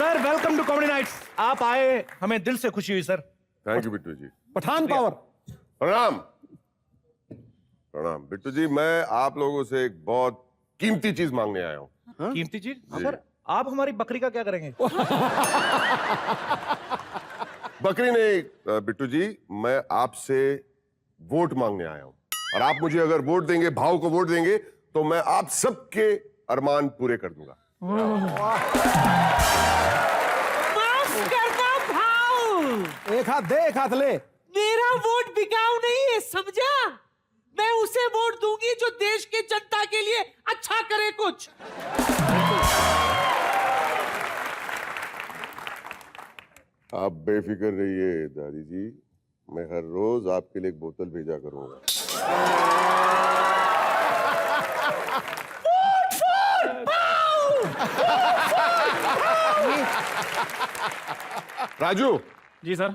Sir welcome to comedy nights. आप आए हमें दिल से खुशी हुई sir. Thank you Bittu ji. Pathan power. प्रणाम प्रणाम बिट्टू जी, मैं आप लोगों से एक बहुत कीमती चीज मांगने आया हूँ। कीमती चीज? सर आप हमारी बकरी का क्या करेंगे? बकरी नहीं बिट्टू जी, मैं आपसे वोट मांगने आया हूँ और आप मुझे अगर वोट देंगे, भाव को वोट देंगे, तो मैं आप सबके अरमान पूरे कर दूंगा। माफ करना भाव, एक हाथ दे एक हाथ ले। मेरा वोट बिकाऊ नहीं है, समझा? मैं उसे वोट दूंगी जो देश के जनता के लिए अच्छा करे कुछ। आप बेफिक्र रहिए दादी जी, मैं हर रोज आपके लिए एक बोतल भेजा करूंगा। राजू जी सर।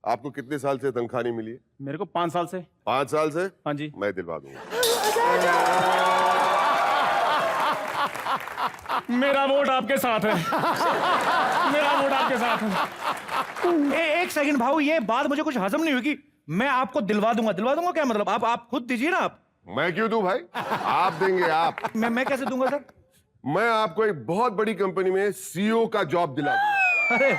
आपको कितने साल से तनख्वाह नहीं मिली है? मेरे को 5 साल से। 5 साल से? हाँ जी। मैं दिलवा दूंगा। मेरा वोट आपके साथ है। मेरा वोट आपके साथ है। एक सेकंड भाऊ, ये बात मुझे कुछ हजम नहीं हुई कि मैं आपको दिलवा दूंगा। दिलवा दूंगा क्या मतलब? आप खुद दीजिए ना। आप मैं क्यों दूं भाई? आप देंगे। आप मैं कैसे दूंगा सर? मैं आपको एक बहुत बड़ी कंपनी में सीईओ का जॉब दिला दूंगा। अरे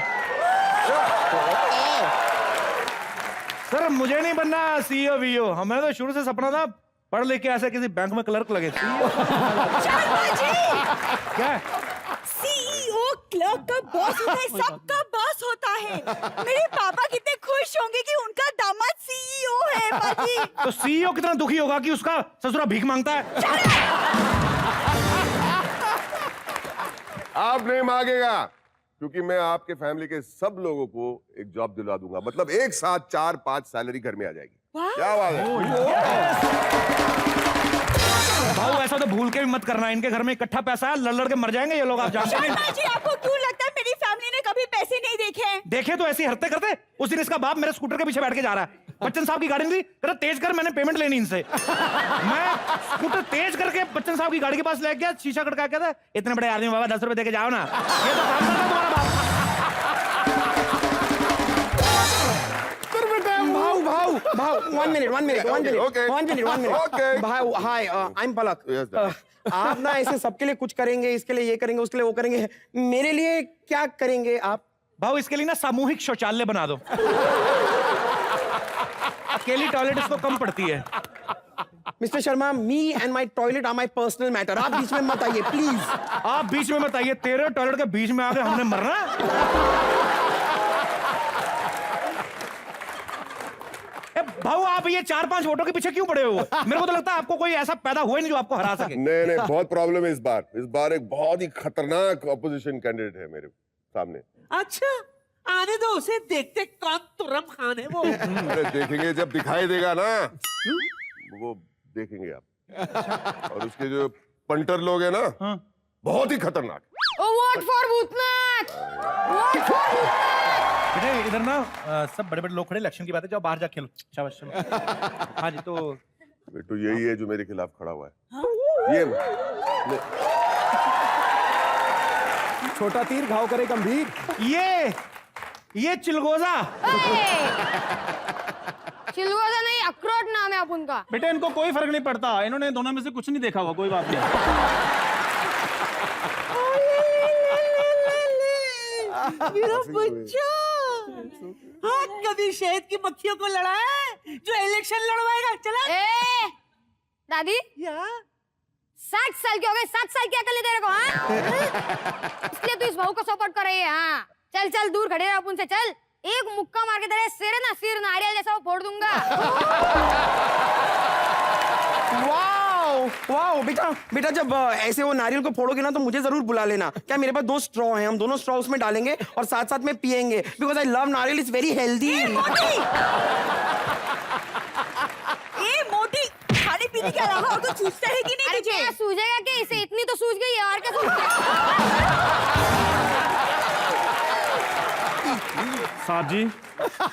सर मुझे नहीं बनना सीईओ वीओ। हमें तो शुरू से सपना था पढ़ लिख के ऐसे किसी बैंक में क्लर्क लगे। क्या? सीईओ क्लर्क का बॉस होता है, सबका बॉस होता है। मेरे पापा कितने खुश होंगे कि उनका दामाद सीईओ है बाजी। तो सीईओ कितना दुखी होगा कि उसका ससुरा भीख मांगता है। आप नहीं मांगेगा, क्योंकि मैं आपके फैमिली के सब लोगों को एक जॉब दिला दूंगा। मतलब एक साथ 4-5 सैलरी घर में आ जाएगी। क्या बात है? भाऊ ऐसा तो भूल के भी मत करना। इनके घर में इकट्ठा पैसा है, लड़ लड़ के मर जाएंगे ये लोग। आप जानते नहीं। शर्मा जी, आपको क्यों लगता है मेरी फैमिली ने कभी पैसे नहीं देखे हैं? देखे तो ऐसी हरकतें करते। उस दिन इसका बाप मेरे स्कूटर के पीछे बैठ के जा रहा है। बच्चन साहब की गाड़ी थी, कहता तेज कर, मैंने पेमेंट लेनी इनसे। मैं स्कूटर तेज करके बच्चन साहब की गाड़ी के पास ले गया, शीशा खड़का के कहता इतने बड़े आदमी बाबा 10 रुपए देके जाओ ना। ये तो काम करता तुम्हारा बाप। भाव 1 मिनट Okay. 1 मिनट। Okay. भाव hi, I am Palak. Yes, Dad. आप ना ऐसे सबके लिए कुछ करेंगे, इसके लिए ये करेंगे, उसके लिए वो करेंगे। मेरे लिए क्या करेंगे आप? भाऊ इसके लिए ना सामूहिक शौचालय बना दो। अकेली टॉयलेट इसको कम पड़ती है। Mister Sharma, me and my toilet are my personal matter. आप बीच में मत आइए प्लीज। आप बीच में मत आइए। तेरे टॉयलेट के बीच में आके हमने मरना। भाऊ आप ये 4-5 वोटों के पीछे क्यों पड़े हो? मेरे को तो लगता है आपको कोई ऐसा पैदा हुआ ही नहीं जो आपको हरा सके। नहीं, बहुत प्रॉब्लम है इस बार। इस बार एक बहुत ही खतरनाक ऑपोजिशन कैंडिडेट है मेरे सामने। अच्छा, आने दो उसे, देखते कौन तुरम खान है वो। अरे देखेंगे जब दिखाई देगा ना, वो देखेंगे आप। और उसके जो पंटर लोग हैं ना, बहुत ही खतरनाक। Vote for Bhootnath, vote for बेटे इधर ना सब बड़े बड़े लोग खड़े, इलेक्शन की बात है, जाओ बाहर जा खेलो। शाबाश चलो। हाँ जी, तो बेटू यही है जो मेरे खिलाफ खड़ा हुआ है। ये छोटा तीर घाव करे गंभीर। ये चिलगोजा। चिलगोजा नहीं, अखरोट नाम है अपन का। बेटे इनको कोई फर्क नहीं पड़ता, इन्होंने दोनों में से कुछ नहीं देखा हुआ। कोई बात नहीं। मेरा बच्चा, हाँ कभी शहद की मक्खियों को लड़ा है जो इलेक्शन लड़वाएगा? चला दादी, या 60 साल की हो गई, 7 साल की अकल नहीं तेरे को? हाँ, इसलिए तू इस बहू को सपोर्ट कर रही है? हाँ चल चल, दूर खड़े रहो अपन से। चल, एक मुक्का मार के तेरे सिर ना, सिर नारियल जैसा वो फोड़ दूंगा। वाओ बेटा जब ऐसे वो नारियल को फोड़ोगे ना तो मुझे जरूर बुला लेना। क्या मेरे पास 2 स्ट्रॉ हैं, हम दोनों स्ट्रॉ उसमें डालेंगे और साथ साथ में पियेंगे। बिकॉज आई लव नारियल, इज वेरी हेल्दी। मोटी खाने पीने के अलावा और कुछ सूझता है कि नहीं तुझे? सूझेगा कि इसे इतनी तो सूझ गई है, और क्या सूझता साहब जी,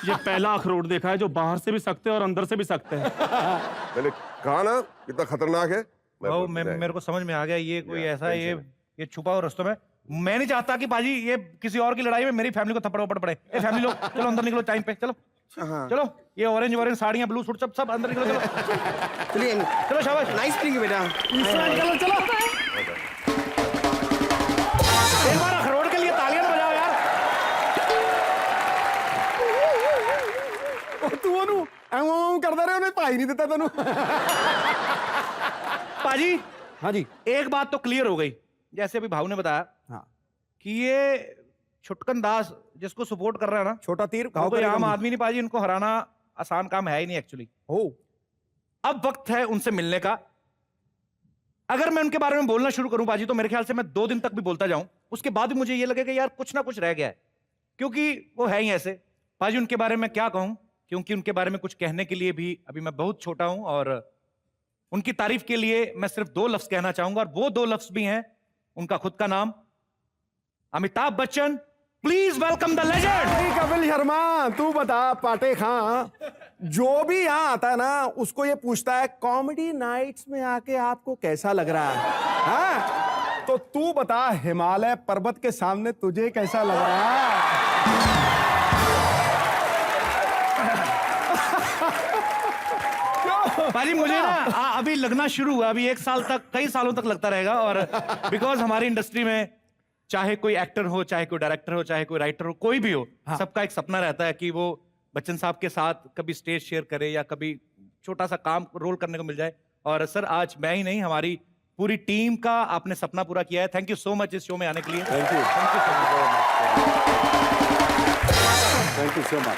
ये पहला अखरोट देखा है जो बाहर से भी सकते हैं और अंदर से भी सकते हैं। मैंने कहा ना कितना खतरनाक है। मेरे को समझ में आ गया। ये कोई ऐसा ये ये छुपा हुआ रस्तों में। मैं नहीं चाहता कि पाजी ये किसी और की लड़ाई में मेरी फैमिली को थप्पड़ वप्पड़ पड़े। ए फैमिली लोग चलो अंदर निकलो टाइम पे, चलो हाँ। चलो। ये ऑरेंज साड़ियां, ब्लू सूट सब अंदर निकलो, चलो चलिए चलो शाबाश। नाइस प्लेइंग बेटा। चलो चलो एक बार अखरोट के लिए तालियां तो बजाओ यार। ਤੂੰ ਉਹਨੂੰ ਐਵੇਂ ਕਰਦਾ ਰਿਹਾ, ਉਹਨੇ ਭਾਈ ਨਹੀਂ ਦਿੱਤਾ ਤੈਨੂੰ। पाजी हाँ जी। एक बात तो क्लियर हो गई, जैसे अभी भाव ने बताया हाँ। कि ये छुटकन दास जिसको सपोर्ट कर रहा है ना, छोटा तीर वो कोई आम आदमी नहीं पाजी। इनको हराना आसान काम है ही नहीं एक्चुअली। अब वक्त है उनसे मिलने का। अगर मैं उनके बारे में बोलना शुरू करूं पाजी तो मेरे ख्याल से मैं 2 दिन तक भी बोलता जाऊं, उसके बाद भी मुझे ये लगे कि यार कुछ ना कुछ रह गया है, क्योंकि वो है ही ऐसे। पाजी उनके बारे में क्या कहूं, क्योंकि उनके बारे में कुछ कहने के लिए भी अभी मैं बहुत छोटा हूं। और उनकी तारीफ के लिए मैं सिर्फ 2 लफ्ज कहना चाहूंगा, और वो 2 लफ्ज भी हैं उनका खुद का नाम, Amitabh Bachchan. Please welcome the legend. Kapil Sharma, तू बता पाटे खां, जो भी यहाँ आता है ना उसको ये पूछता है कॉमेडी नाइट्स में आके आपको कैसा लग रहा है? हाँ? तो तू बता हिमालय पर्वत के सामने तुझे कैसा लग रहा है? पाजी मुझे ना अभी लगना शुरू हुआ, अभी 1 साल तक, कई सालों तक लगता रहेगा। और बिकॉज हमारी इंडस्ट्री में चाहे कोई एक्टर हो, चाहे कोई डायरेक्टर हो, चाहे कोई राइटर हो, कोई भी हो, सबका एक सपना रहता है कि वो बच्चन साहब के साथ कभी स्टेज शेयर करे या कभी छोटा सा काम रोल करने को मिल जाए। और सर आज मैं ही नहीं, हमारी पूरी टीम का आपने सपना पूरा किया है। थैंक यू सो मच इस शो में आने के लिए। Thank you so much.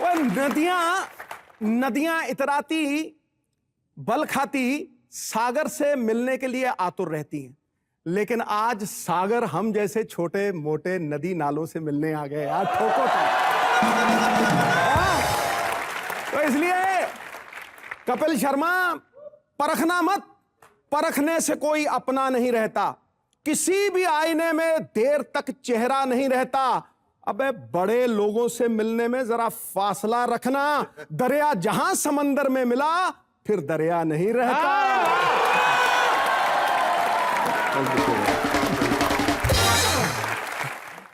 वो नदियां इतराती बल खाती सागर से मिलने के लिए आतुर रहती हैं, लेकिन आज सागर हम जैसे छोटे मोटे नदी नालों से मिलने आ गए यार, ठोको तो इसलिए कपिल शर्मा, परखना मत, परखने से कोई अपना नहीं रहता, किसी भी आईने में देर तक चेहरा नहीं रहता। अबे बड़े लोगों से मिलने में जरा फासला रखना, दरिया जहां समंदर में मिला फिर दरिया नहीं रहता।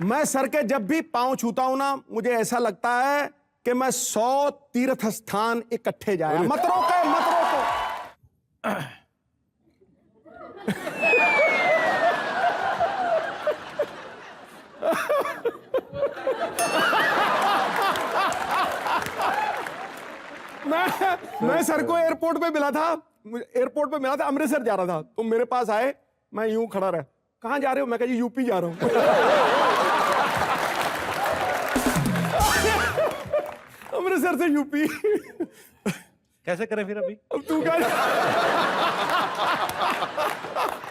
मैं सर के जब भी पांव छूता हूं ना, मुझे ऐसा लगता है कि मैं 100 तीर्थ स्थान इकट्ठे जाए। मत रोको, मत रोको। मैं सर को एयरपोर्ट पे मिला था, अमृतसर जा रहा था, तो मेरे पास आए, मैं यूं खड़ा रहा, कहां जा रहे हो? मैं कहा जी यूपी जा रहा हूं। अमृतसर से यूपी। कैसे करें फिर अभी? अब तू क्या?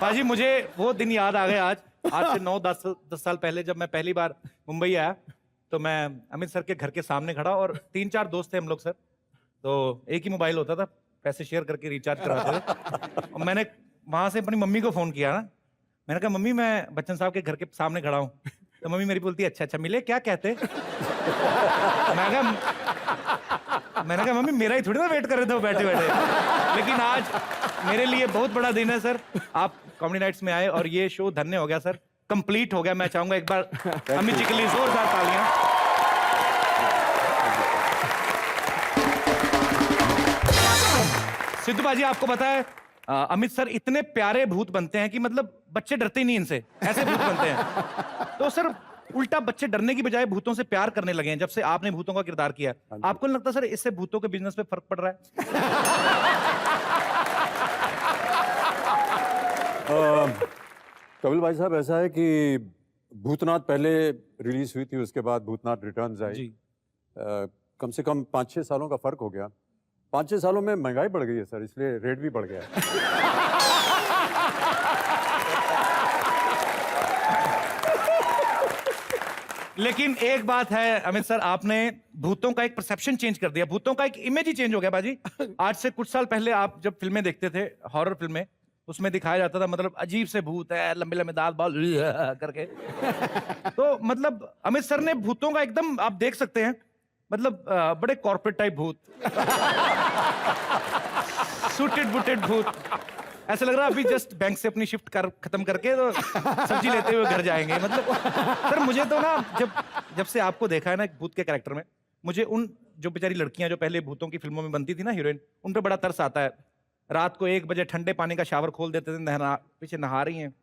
पाजी मुझे वो दिन याद आ गए आज से 9-10 साल पहले, जब मैं पहली बार मुंबई आया तो मैं अमित सर के घर के सामने खड़ा, और 3-4 दोस्त थे हम लोग सर, तो एक ही मोबाइल होता था, पैसे शेयर करके रिचार्ज कराते थे। और मैंने वहां से अपनी मम्मी को फोन किया ना, मैंने कहा मम्मी मैं बच्चन साहब के घर के सामने खड़ा हूँ। तो मम्मी मेरी बोलती है अच्छा मिले, क्या कहते? मैंने कहा मम्मी मेरा ही थोड़ी ना वेट कर रहे थे वो बैठे बैठे। लेकिन आज मेरे लिए बहुत बड़ा दिन है सर, आप कॉमेडी नाइट्स में आए और ये शो धन्य हो गया सर, कंप्लीट हो गया। मैं चाहूंगा एक बार अमित जी के लिए जोरदार तालियां। सिद्धू बाजी आपको पता है अमित सर इतने प्यारे भूत बनते हैं कि मतलब बच्चे डरते ही नहीं इनसे, ऐसे भूत बनते हैं। तो सर उल्टा बच्चे डरने की बजाय भूतों से प्यार करने लगे हैं जब से आपने भूतों का किरदार किया। आपको नहीं लगता सर इससे भूतों के बिजनेस पे फर्क पड़ रहा है? कपिल भाई साहब, ऐसा है कि भूतनाथ पहले रिलीज हुई थी, उसके बाद भूतनाथ रिटर्न्स आई। कम से कम 5-6 सालों का फर्क हो गया। 5-6 सालों में महंगाई बढ़ गई है सर, इसलिए रेट भी बढ़ गया है। लेकिन एक बात है अमित सर, आपने भूतों का एक परसेप्शन चेंज कर दिया, भूतों का एक इमेज ही चेंज हो गया बाजी। आज से कुछ साल पहले आप जब फिल्में देखते थे, हॉरर फिल्में, उसमें दिखाया जाता था मतलब अजीब से भूत है, लंबे लंबे दांत बाल करके। तो मतलब अमित सर ने भूतों का एकदम, आप देख सकते हैं, मतलब बड़े कॉर्पोरेट टाइप भूत, सूटेड बूटेड भूत, ऐसा लग रहा है अभी जस्ट बैंक से अपनी शिफ्ट कर खत्म करके तो सब्जी लेते हुए घर जाएंगे। मतलब सर मुझे तो ना जब से आपको देखा है ना एक भूत के कैरेक्टर में, मुझे उन जो बेचारी लड़कियां जो पहले भूतों की फिल्मों में बनती थी ना हीरोइन, उन पे बड़ा तरस आता है। रात को 1 बजे ठंडे पानी का शावर खोल देते थे, पीछे नहा रही हैं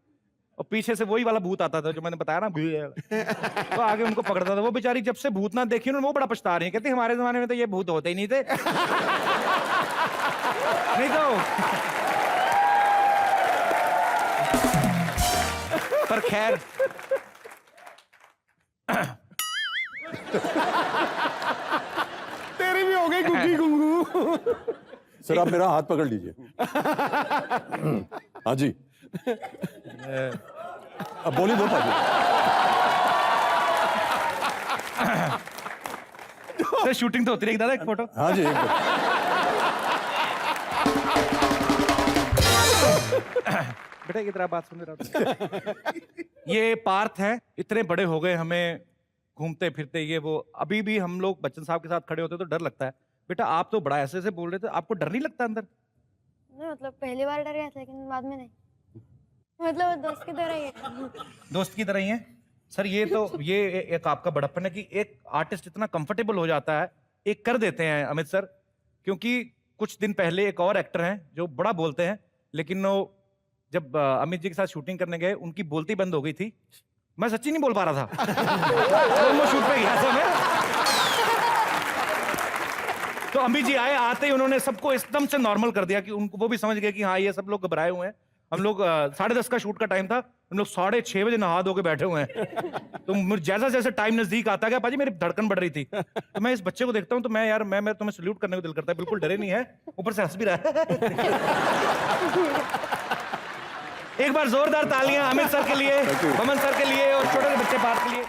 और पीछे से वही वाला भूत आता था जो मैंने बताया ना, तो आगे उनको पकड़ता था। वो बेचारी जब से भूतनाथ देखी उन्होंने, वो बड़ा पछता रही है, कहती हमारे जमाने में तो ये भूत होते ही नहीं थे। नहीं तो पर खैर तेरी भी हो गई गुग्गी गुंगू। सर आप मेरा हाथ पकड़ लीजिए। हाँ जी, अब बोली दो पाजी। सर शूटिंग तो होती रही दादा, एक फोटो। हाँ जी, एक बेटा इधर आप बात सुन रहा। ये पार्थ हैं, इतने बड़े हो गए, हमें घूमते फिरते ये वो, अभी भी हम लोग बच्चन साहब के साथ खड़े होते तो डर लगता है। बेटा आप तो बड़ा ऐसे बोल रहे थे, आपको डर नहीं लगता अंदर? नहीं मतलब पहली बार डर गया था लेकिन बाद में नहीं, मतलब वो दोस्त की तरह ही है। दोस्त की तरह ही है सर। ये तो ये एक आपका बड़प्पन है कि एक आर्टिस्ट इतना कंफर्टेबल हो जाता है, एक कर देते हैं अमित सर। क्योंकि कुछ दिन पहले एक और एक्टर हैं जो बड़ा बोलते हैं, लेकिन वो जब अमित जी के साथ शूटिंग करने गए उनकी बोलती बंद हो गई थी। मैं सच्ची नहीं बोल पा रहा था। तो वो शूट पे गया था मैं, तो अमित जी आए, आते ही उन्होंने सबको एकदम से नॉर्मल कर दिया कि उनको, वो भी समझ गए कि हाँ ये सब लोग घबराए हुए हैं। हम लोग 10:30 का शूट का टाइम था, हम लोग 6:30 बजे नहा धो के बैठे हुए हैं। तो जैसा जैसे टाइम नजदीक आता गया, पाजी मेरी धड़कन बढ़ रही थी। तो मैं इस बच्चे को देखता हूँ तो मैं यार मैं तुम्हें सल्यूट करने को दिल करता है, बिल्कुल डरे नहीं है, ऊपर से हंस भी रहा है। एक बार जोरदार तालियां अमित सर के लिए, बमन सर के लिए और छोटे से बच्चे पार्थ के लिए।